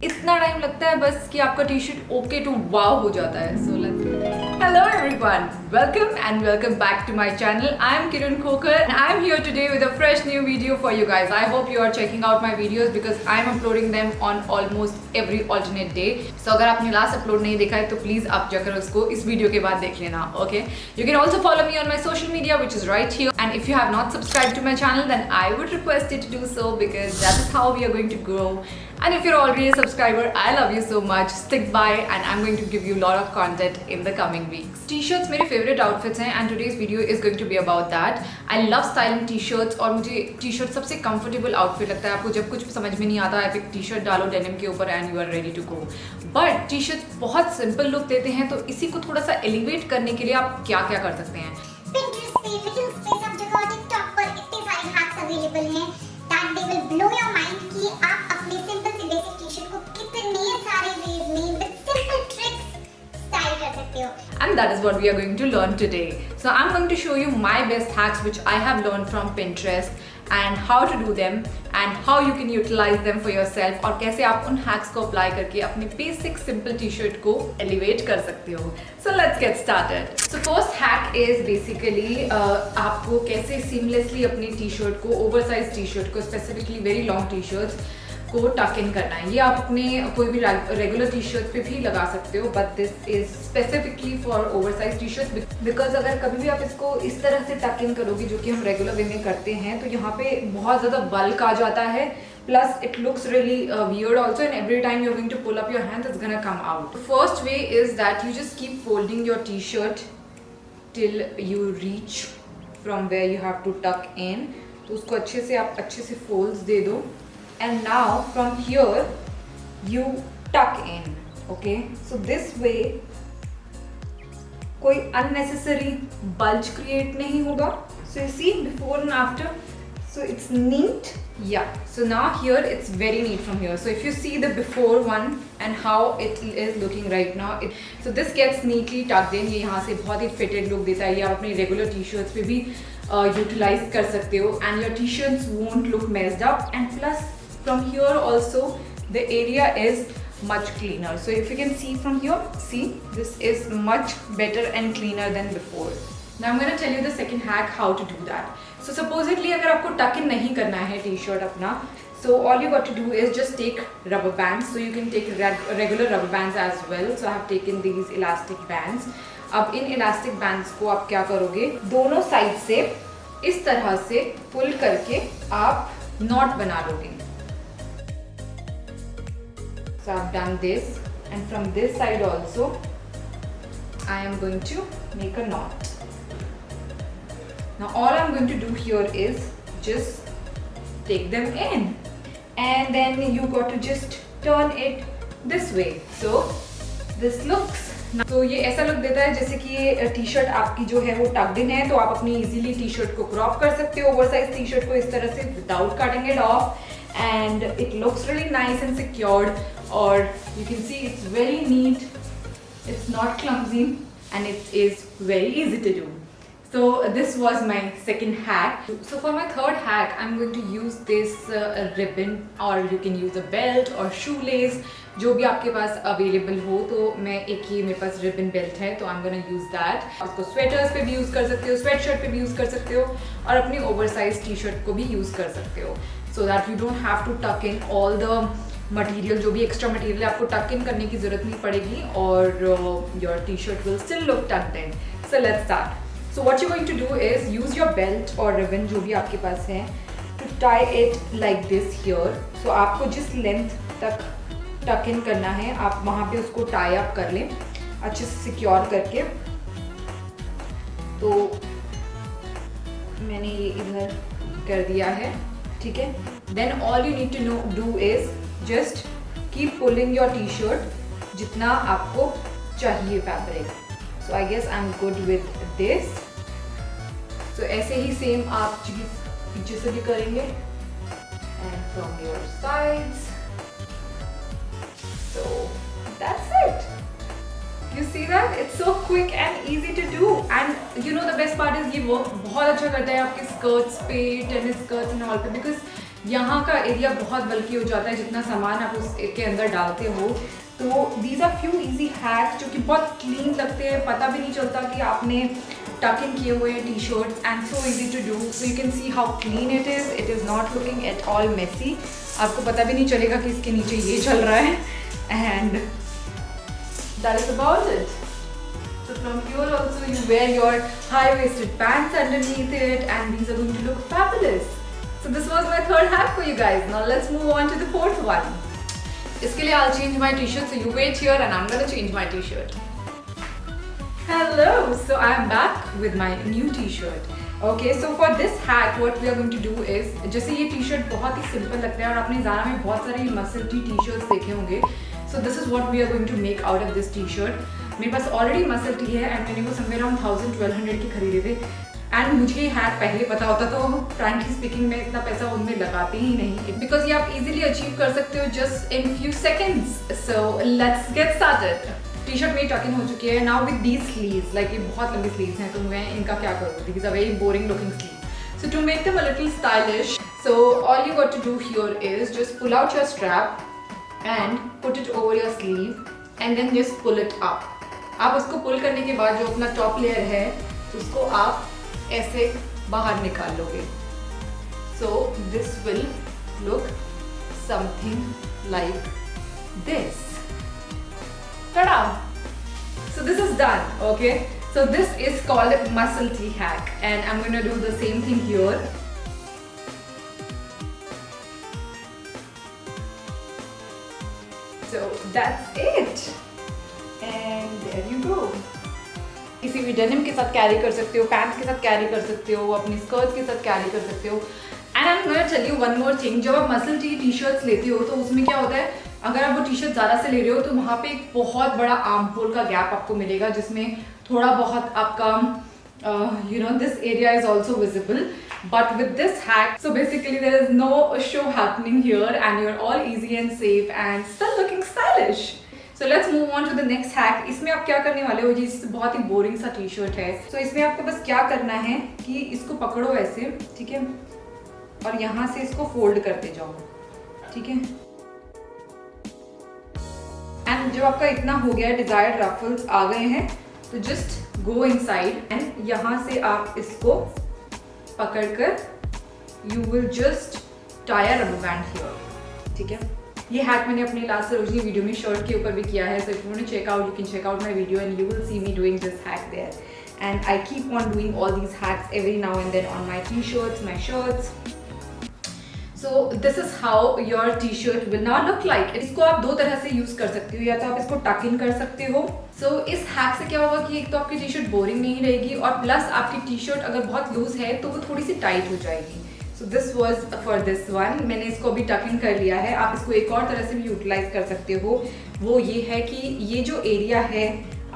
इतना टाइम लगता है बस कि आपका T shirt okay to wow हो जाता है. So let's hello everyone, welcome and welcome back to my channel. I am Kiran Khokar and I am here today with a fresh new video for you guys. I hope you are checking out my videos because I am uploading them on almost every alternate day. So अगर आपने last upload नहीं देखा है तो please आप जाकर उसको इस वीडियो के बाद देख लेना. Okay, you can also follow me on my social media which is right here, and if you have not subscribed to my channel then I would request you to do so because that is how we are going to grow. And if you're already a subscriber, I love you so much. Stick by and I'm going to give you a lot of content in the coming weeks. T-shirts मेरे favorite outfits हैं and today's video is going to be about that. I love styling T-shirts और मुझे T-shirt सबसे comfortable outfit लगता है. आपको जब कुछ समझ में नहीं आता आप एक T-shirt डालो denim के ऊपर and you are ready to go. But T-shirts बहुत simple look देते हैं, तो इसी को थोड़ा सा elevate करने के लिए आप क्या क्या कर सकते हैं. Pinterest पे, Reels पे, सब जगह TikTok पर इतने सारे hacks available हैं that they will blow your mind कि आप अपने simple से basic T-shirt को कितने सारे ways में with simple tricks style कर सकते हो. And that is what we are going to learn today. So I'm going to show you my best hacks which I have learned from Pinterest and how to do them and how you can utilize them for yourself और कैसे आप उन hacks को apply करके अपने basic simple t-shirt को elevate कर सकते हो. So let's get started. So first hack is basically आपको कैसे seamlessly अपनी t-shirt को oversized t-shirt को specifically very long t-shirts को टक इन करना है. ये आप अपने कोई भी रेगुलर टी शर्ट पे भी लगा सकते हो but this is specifically for oversize T shirt because अगर कभी भी आप इसको इस तरह से टक इन करोगे जो कि हम रेगुलर वे में करते हैं तो यहाँ पे बहुत ज़्यादा बल्क आ जाता है. Plus it looks really weird also, and every time you're going to pull up your hands it's gonna come out. The first way is that you just keep folding your t-shirt till you reach from where you have to tuck in. तो उसको अच्छे से आप अच्छे से folds दे दो. And now from here you tuck in. Okay, so this way कोई unnecessary bulge create नहीं होगा. So you see before and after, so it's neat. Yeah, so now here it's very neat from here. So if you see the before one and how it is looking right now, so this gets neatly tucked in. ये यहाँ से बहुत ही fitted look देता है. ये आप अपनी regular t-shirts पे भी utilize कर सकते हो and your t-shirts won't look messed up. And plus from here also the area is much cleaner. So if you can see from here, see this is much better and cleaner than before. Now I'm going to tell you the second hack how to do that. So supposedly अगर आपको tuck in नहीं करना है t-shirt अपना, so all you got to do is just take rubber bands. So you can take regular rubber bands as well. So I have taken these elastic bands. अब इन elastic bands को आप क्या करोगे, दोनों साइड से इस तरह से पुल करके आप knot बना लोगे. So I've done this, and from this side also I am going to make a knot. Now all I'm going to do here is just take them in, and then you got to just turn it this way. So this looks. तो ये ऐसा look देता है जैसे कि ये T shirt आपकी जो है वो टक्ड इन है, तो आप अपनी इजीली टी शर्ट को क्रॉप कर सकते हो ओवरसाइज टी शर्ट को इस तरह से without cutting it of, and it looks really nice and secured. Or you can see it's very neat, it's not clumsy, and it is very easy to do. So this was my second hack. So for my third hack I'm going to use this ribbon, or you can use a belt or shoelace, जो भी आपके पास available हो. तो मैं एक ही मेरे पास ribbon belt है तो I'm gonna use that. उसको स्वेटर्स पे भी यूज़ कर सकते हो, स्वेट शर्ट पे भी यूज़ कर सकते हो और अपनी ओवरसाइज टी शर्ट को भी यूज़ कर सकते हो. So that you don't have to tuck in all the material, जो भी एक्स्ट्रा मटेरियल आपको टक इन करने की ज़रूरत नहीं पड़ेगी और your t-shirt will still look tucked in. So let's start. So what you're going to do is use your belt or ribbon जो भी आपके पास है to tie it like this here. So आपको जिस लेंथ तक टक इन करना है आप वहाँ पे उसको टाई अप कर लें अच्छे से सिक्योर करके. तो मैंने ये इधर कर दिया है, ठीक है. Then all you need to do is just keep pulling your t-shirt जितना आपको चाहिए fabric. So I guess I'm good with this. So ऐसे ही सेम आप चीज़ पीछे से भी करेंगे and from your sides. So that's it. You see that? It's so quick and easy to do. And you know the best part is ये work बहुत अच्छा करता है आपके skirts पे, tennis skirts and all पे, because यहाँ का एरिया बहुत बल्कि हो जाता है जितना सामान आप उसके अंदर डालते हो। तो these are few easy hacks जो कि बहुत क्लीन लगते हैं, पता भी नहीं चलता कि आपने टक इन किए हुए हैं T shirts, and so easy to do. So you can see how clean it is not looking at all messy. आपको पता भी नहीं चलेगा कि इसके नीचे ये चल रहा है, and that is about it. So from here also you wear your high-waisted pants underneath it, and these are going to look fabulous. So this was my third hack for you guys. Now let's move on to the fourth one. इसके लिए I'll change my t-shirt, so you wait here and I'm gonna change my t-shirt. Hello, so I'm back with my new t-shirt. Okay, so for this hack what we are going to do is, जैसे ये t-shirt बहुत ही simple लगता है और आपने ज़ारा में बहुत सारे मसल t-shirts देखे होंगे. So this is what we are going to make out of this t-shirt. मेरे पास ऑलरेडी मसल टी है एंड मैंने वो समवेयर अराउंड 1200 की खरीदे थे, एंड मुझे ये हैक पहले पता होता तो फ्रैंकली स्पीकिंग मैं इतना पैसा उनमें लगाती ही नहीं, बिकॉज ये आप इजीली अचीव कर सकते हो just in few seconds. So let's get started. T shirt मेरी टक इन हो चुकी है now with these sleeves, like ये बहुत लंबी स्लीव्स हैं, तो मैं इनका क्या करूँ, these are very boring looking sleeves. So to make them a little stylish, so all you got to do here is just pull out your strap and put it over your sleeve and then just pull it up. आप उसको पुल करने के बाद जो अपना top layer है उसको आप ऐसे बाहर निकाल लोगे। So this will look something like this. tada! So this is done, okay? So this is called muscle tee hack, and I'm going to do the same thing here. So that's it. And there you go. किसी भी denim के साथ carry कर सकते हो, pants के साथ carry कर सकते हो, अपनी स्कर्ट के साथ कैरी कर सकते हो। And I am going to tell you one more thing, जब आप मसल टी शर्ट्स लेते हो तो उसमें क्या होता है, अगर आप वो टी शर्ट ज़्यादा से ले रहे हो तो वहाँ पे एक बहुत बड़ा आर्म होल का गैप आपको मिलेगा जिसमें थोड़ा बहुत आपका this area is also visible. But with this hack, so basically there is no show happening here and you're all easy and safe and still looking stylish. So let's move on to the next hack. इसमें आप क्या करने वाले हो, जी बहुत ही boring सा T shirt है। So इसमें आपको बस क्या करना है कि इसको पकड़ो ऐसे, ठीक है, और यहाँ से इसको फोल्ड करते जाओ, ठीक है। एंड जब आपका इतना हो गया, डिजायर्ड रफल्स आ गए हैं, तो जस्ट गो इनसाइड एंड यहाँ से आप इसको पकड़कर you will just tie a rubber band here, ठीक है। ये हैक मैंने अपने लास्ट सरोजनी वीडियो में शर्ट के ऊपर भी किया है, so if you want to check out you can check out my video and you will see me doing this hack there. And I keep on doing all these hacks every now and then on my T-shirts, my shirts. So this is how your T shirt will now look like. इसको आप दो तरह से use कर सकते हो, या तो आप इसको टक इन कर सकते हो। सो इस हैक से क्या होगा कि एक तो आपकी टी शर्ट बोरिंग नहीं रहेगी, और प्लस आपकी टी शर्ट अगर बहुत लूज है तो वो थोड़ी सी टाइट हो जाएगी। So this was for this one. मैंने इसको अभी टक इन कर लिया है। आप इसको एक और तरह से भी यूटिलाइज कर सकते हो, वो ये है कि ये जो एरिया है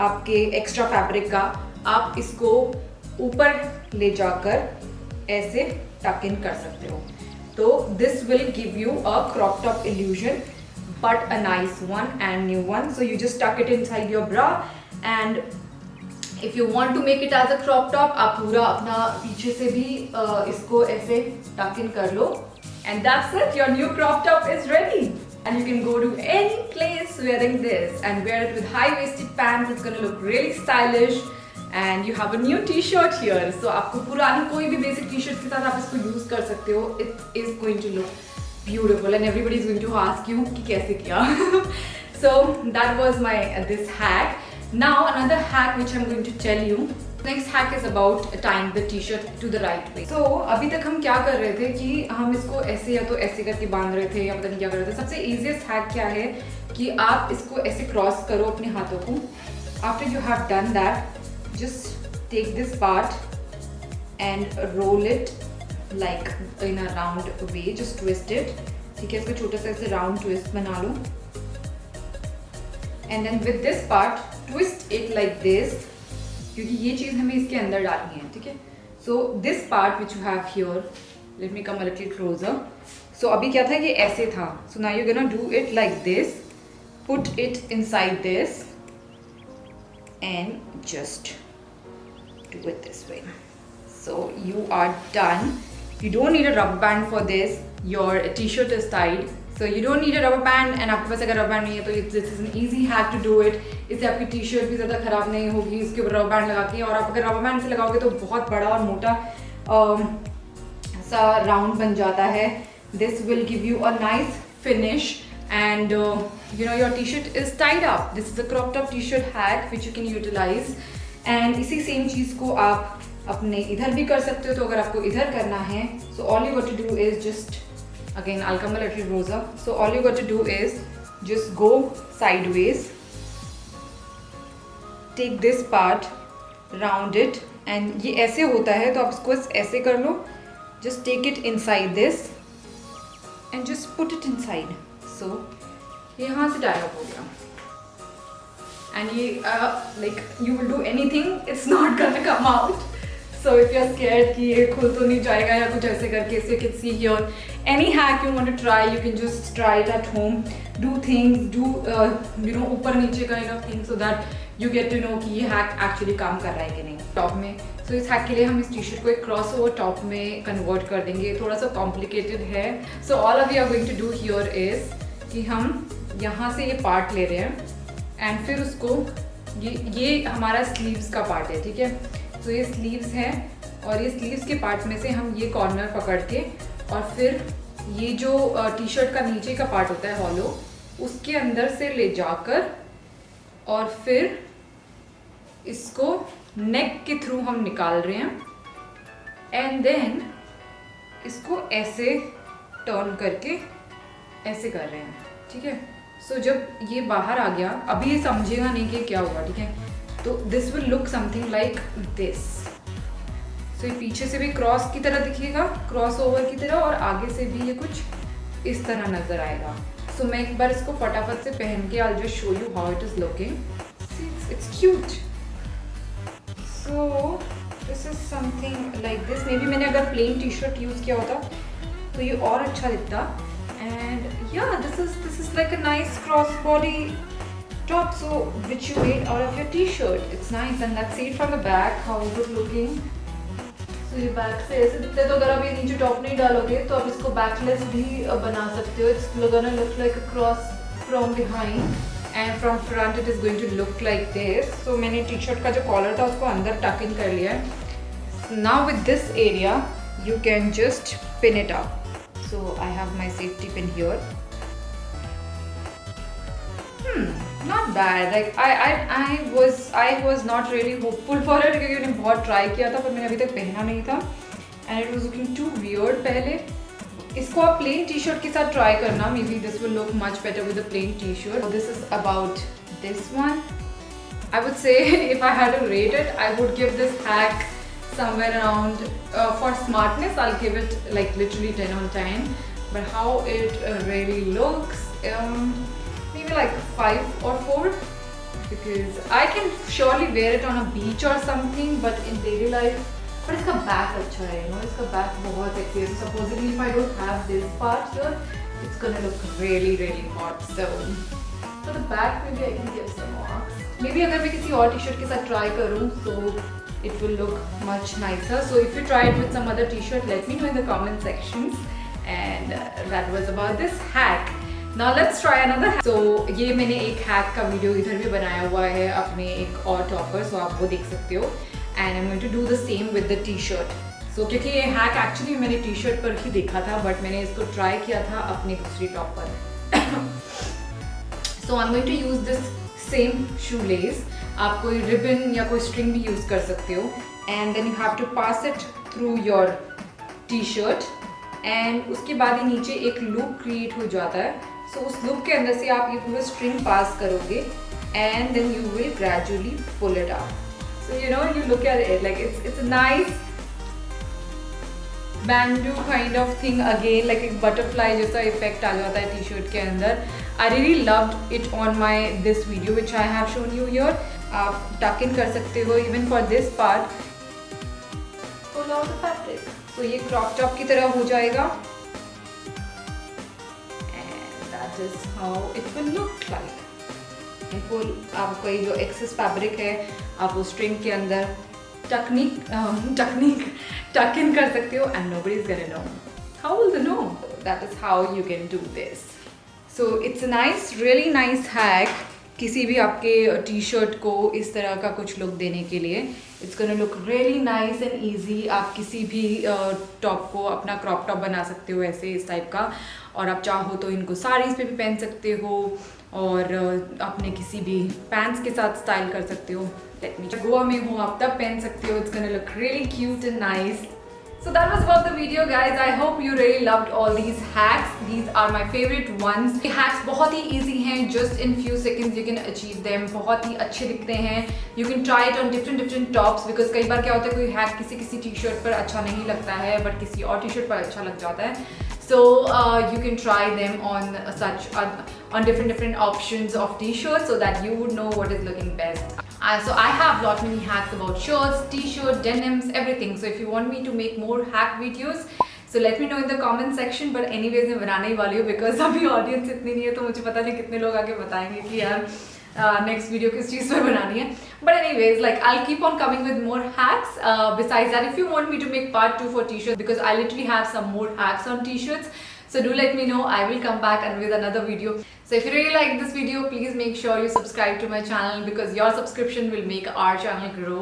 आपके एक्स्ट्रा फैब्रिक का, आप इसको ऊपर ले जाकर ऐसे टक इन कर सकते हो। तो this will give you a crop top illusion, but a nice one and new one. So you just tuck it inside your bra, and if you want to make it as a crop top, आप पूरा अपना पीछे से भी इसको ऐसे tuck in कर लो, and that's it. Your new crop top is ready, and you can go to any place wearing this and wear it with high-waisted pants. It's gonna look really stylish. And you have a new t-shirt here. So आपको पुरानी कोई भी basic t-shirt के साथ आप इसको use कर सकते हो. It is going to look beautiful and everybody is going to ask you कि कैसे किया. So that was my this hack. Now another hack which I'm going to tell you. Next hack is about tying the t-shirt to the right way. So अभी तक हम क्या कर रहे थे कि हम इसको ऐसे या तो ऐसे करके बांध रहे थे या पता नहीं क्या कर रहे थे. सबसे easiest hack क्या है कि आप इसको ऐसे cross करो अपने हाथों को. After you have done that, just take this part and roll it like in a round way. Just twist it. ठीक है, इसको छोटा सा ऐसे round twist बना लो. And then with this part, twist it like this. क्योंकि ये चीज़ हमें इसके अंदर डालनी है, ठीक है. So this part which you have here, let me come a little closer. So अभी क्या था, ये ऐसे था. So now you're gonna do it like this. Put it inside this and just do it this way. So you are done. You don't need a rubber band for this. Your T shirt is tied, so you don't need a rubber band, and आपके पास अगर rubber band नहीं है तो this is an easy hack to do it. इससे आपकी T shirt भी ज़्यादा ख़राब नहीं होगी इसके ऊपर रबर बैंड लगा के, और आप अगर रबर बैंड से लगाओगे तो बहुत बड़ा और मोटा सा राउंड बन जाता है। This will give you a nice finish and you know your t-shirt is tied up. This is a crop top t-shirt hack which you can utilize, and इसी सेम चीज़ को आप अपने इधर भी कर सकते हो। तो अगर आपको इधर करना है, so all you got to do is just, again I'll come a little closer, so all you got to do is just go sideways, take this part, round it, and ये ऐसे होता है तो आप इसको ऐसे कर लो, just take it inside this and just put it inside. So यहाँ से टाई अप हो गया, and ये like you will do anything, it's not gonna come out. So if you're scared कि ये खुल तो नहीं जाएगा या कुछ ऐसे करके, so you can see here any hack you want to try, you can just try it at home, do things, do you know ऊपर नीचे kind of thing, so that you get to know कि ये hack actually काम कर रहा है कि नहीं टॉप में। So इस हैक के लिए हम इस टी शर्ट को एक क्रॉस ओवर टॉप में कन्वर्ट कर देंगे, थोड़ा सा कॉम्प्लिकेटेड है। So all we are going to do here is कि हम यहाँ से ये पार्ट ले रहे हैं, एंड फिर उसको ये हमारा स्लीव्स का पार्ट है, ठीक है। तो ये स्लीव्स है, और ये स्लीव्स के पार्ट में से हम ये कॉर्नर पकड़ के, और फिर ये जो टी शर्ट का नीचे का पार्ट होता है हॉलो, उसके अंदर से ले जाकर, और फिर इसको नेक के थ्रू हम निकाल रहे हैं, एंड देन इसको ऐसे टर्न करके ऐसे कर रहे हैं, ठीक है। सो जब ये बाहर आ गया, अभी ये समझेगा नहीं कि क्या हुआ, ठीक है। तो this will look something like this. So ये पीछे से भी क्रॉस की तरह दिखेगा, क्रॉस ओवर की तरह, और आगे से भी ये कुछ इस तरह नजर आएगा। सो मैं एक बार इसको फटाफट से पहन के I just show you how it is looking. It's cute. So this is something like this. May be मैंने अगर प्लेन टी शर्ट यूज़ किया होता तो ये और अच्छा दिखता। एंड या this is like a nice cross body top, so which you made out of your t-shirt. It's nice, and let's see it from the back how is it looking. So ये back से ऐसे दिखता है, तो अगर आप ये नीचे टॉप नहीं डालोगे तो आप इसको बैकलेस भी बना सकते हो। It's gonna look like a cross from behind, and from front it is going to look like this. So मैंने टी-शर्ट का जो कॉलर था उसको अंदर टक इन कर लिया है। Now with this area you can just pin it up. So I have my safety pin here. Not bad. Like I was not really hopeful for it क्योंकि मैंने बहुत ट्राई किया था, पर मैंने अभी तक पहना नहीं था, and it was looking too weird पहले। इसको आप प्लेन टी शर्ट के साथ ट्राई करना, maybe this will look much better with a plain T shirt. This is about this one. I would say if I had to rate it, I would give this hack somewhere around for smartness I'll give it like literally 10 on 10, but how it really looks, maybe like 5 or 4, because I can surely wear it on a beach or something, but in daily life, but इसका back अच्छा है, you know, इसका back बहुत अच्छी है। So supposedly if I don't have this part here, it's gonna look really really hot. So for the back maybe I can give some marks. Maybe अगर मैं किसी और टी-शर्ट के साथ try करूँ, so it will look much nicer. So if you try it with some other t-shirt, let me know in the comment sections. And that was about this hack. Now let's try another hack. So ये मैंने एक hack का video इधर भी बनाया हुआ है अपने एक और टॉप पर, so आप वो देख सकते हो। And I'm going to do the same with the t-shirt. So क्योंकि ये hack actually मैंने t-shirt पर ही देखा था, but मैंने इसको try किया था अपनी दूसरी टॉप पर। So I'm going to use this same shoelace. आप कोई ribbon या कोई string भी use कर सकते हो, and then you have to pass it through your t-shirt, and उसके बाद ही नीचे एक loop create हो जाता है। So उस loop के अंदर से आप ये पूरा string pass करोगे, and then you will gradually pull it out. So you know, you look at it like it's a nice bamboo kind of thing again, like एक butterfly जैसा effect आ जाता है t-shirt के अंदर। I really loved it on my this video which I have shown you here. आप tuck in कर सकते हो even for this part. Pull out the fabric. So ये crop top की तरह हो जाएगा, and that is how it will look like. Full आपका ये जो एक्सेस फैब्रिक है आप वो स्ट्रिंग के अंदर टक इन कर सकते हो, and nobody is gonna know. How will they know? that is how you can do this. So it's a nice, really nice hack किसी भी आपके टी शर्ट को इस तरह का कुछ लुक देने के लिए. It's gonna look really nice and easy. आप किसी भी टॉप को अपना क्रॉप टॉप बना सकते हो ऐसे इस टाइप का, और आप चाहो तो इनको साड़ीज़ पे भी पहन सकते हो और अपने किसी भी पैंट्स के साथ स्टाइल कर सकते हो. लेट मी, गोवा में हो आप तब पहन सकते हो. It's gonna look really cute and nice. So that was about the video guys. I hope you really loved all these hacks. These are my favorite ones. ये hacks बहुत ही easy हैं. Just in few seconds you can achieve them. बहुत ही अच्छे दिखते हैं. You can try it on different tops because कई बार क्या होता है कोई hack किसी t-shirt पर अच्छा नहीं लगता है but किसी और t-shirt पर अच्छा लग जाता है. So you can try them on on different options of t-shirts so that you would know what is looking best. So I have lot many hacks about shirts, t-shirt, denims, everything. So if you want me to make more hack videos, so let me know in the comment section. But anyways मैं बनाने ही वाली हूँ because अभी audience इतनी नहीं है तो मुझे पता नहीं कितने लोग आके बताएंगे कि यार next video किस चीज़ पर बनानी है. But anyways, like I'll keep on coming with more hacks. Besides that, if you want me to make part 2 for t-shirts, because I literally have some more hacks on t-shirts, so do let me know. I will come back and with another video. So if you really like this video, please make sure you subscribe to my channel because your subscription will make our channel grow.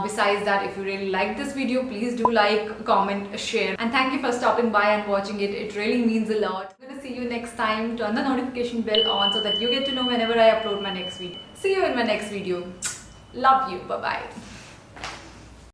Besides that, if you really like this video, please do like, comment, share, and thank you for stopping by and watching it. It really means a lot. I'm gonna see you next time. Turn the notification bell on so that you get to know whenever I upload my next video. See you in my next video. Love you. Bye bye.